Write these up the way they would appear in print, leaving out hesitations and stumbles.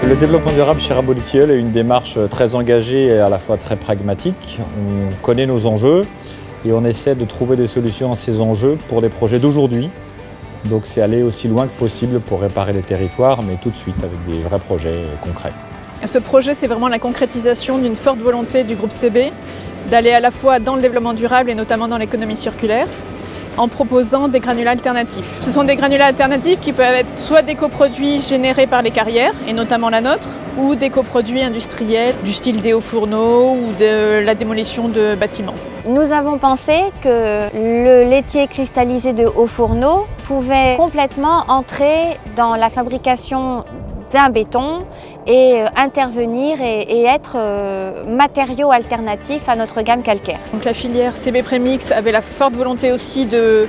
Le développement durable chez Rabot-Litiol est une démarche très engagée et à la fois très pragmatique. On connaît nos enjeux et on essaie de trouver des solutions à ces enjeux pour les projets d'aujourd'hui. Donc c'est aller aussi loin que possible pour réparer les territoires, mais tout de suite avec des vrais projets concrets. Ce projet, c'est vraiment la concrétisation d'une forte volonté du groupe CB d'aller à la fois dans le développement durable et notamment dans l'économie circulaire, en proposant des granulats alternatifs. Ce sont des granulats alternatifs qui peuvent être soit des coproduits générés par les carrières, et notamment la nôtre, ou des coproduits industriels du style des hauts fourneaux ou de la démolition de bâtiments. Nous avons pensé que le laitier cristallisé de hauts fourneaux pouvait complètement entrer dans la fabrication d'un béton et intervenir et être matériau alternatif à notre gamme calcaire. Donc la filière CB Premix avait la forte volonté aussi de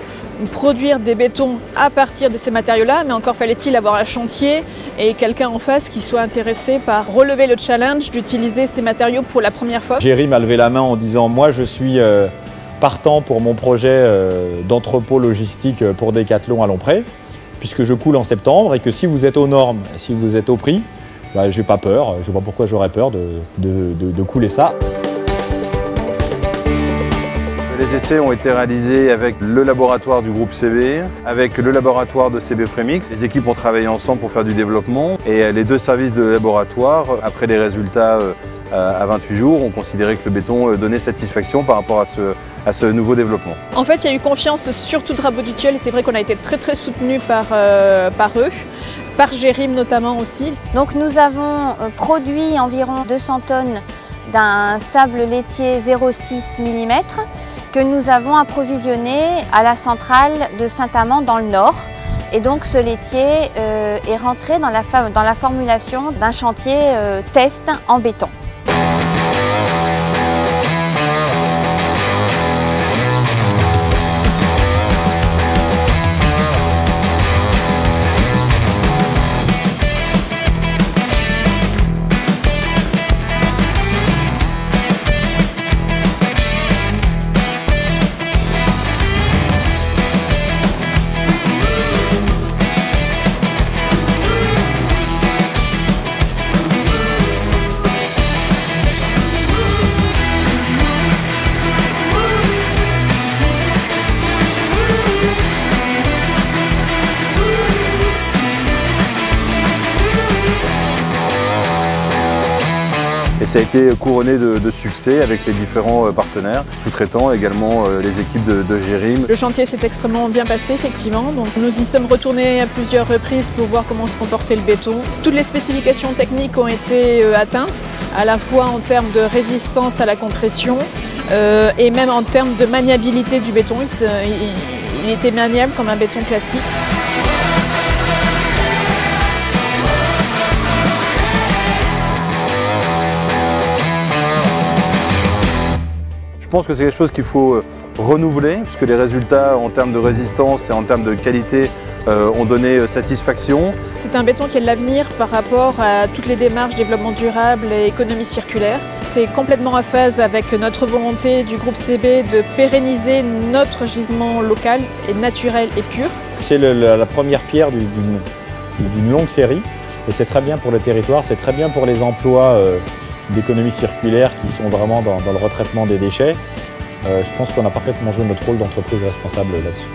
produire des bétons à partir de ces matériaux-là, mais encore fallait-il avoir un chantier et quelqu'un en face qui soit intéressé par relever le challenge d'utiliser ces matériaux pour la première fois. Géry m'a levé la main en disant « Moi, je suis partant pour mon projet d'entrepôt logistique pour Decathlon à Lompré, puisque je coule en septembre et que si vous êtes aux normes, si vous êtes au prix, bah, j'ai pas peur, je ne vois pas pourquoi j'aurais peur de couler ça. » Les essais ont été réalisés avec le laboratoire du groupe CB, avec le laboratoire de CB Premix. Les équipes ont travaillé ensemble pour faire du développement et les deux services de laboratoire, après les résultats à 28 jours, ont considéré que le béton donnait satisfaction par rapport à ce nouveau développement. En fait, il y a eu confiance surtout de Rabot-Litiol et c'est vrai qu'on a été très soutenus par eux, par Géry notamment aussi. Donc nous avons produit environ 200 tonnes d'un sable laitier 0,6 mm que nous avons approvisionné à la centrale de Saint-Amand dans le Nord. Et donc ce laitier est rentré dans la formulation d'un chantier test en béton. Et ça a été couronné de succès avec les différents partenaires, sous-traitants, également les équipes de Géry. Le chantier s'est extrêmement bien passé, effectivement. Donc, nous y sommes retournés à plusieurs reprises pour voir comment se comportait le béton. Toutes les spécifications techniques ont été atteintes, à la fois en termes de résistance à la compression et même en termes de maniabilité du béton. Il était maniable comme un béton classique. Je pense que c'est quelque chose qu'il faut renouveler, puisque les résultats en termes de résistance et en termes de qualité ont donné satisfaction. C'est un béton qui est de l'avenir par rapport à toutes les démarches développement durable et économie circulaire. C'est complètement en phase avec notre volonté du groupe CB de pérenniser notre gisement local et naturel et pur. C'est la première pierre d'une longue série et c'est très bien pour le territoire, c'est très bien pour les emplois d'économie circulaire qui sont vraiment dans le retraitement des déchets. Je pense qu'on a parfaitement joué notre rôle d'entreprise responsable là-dessus.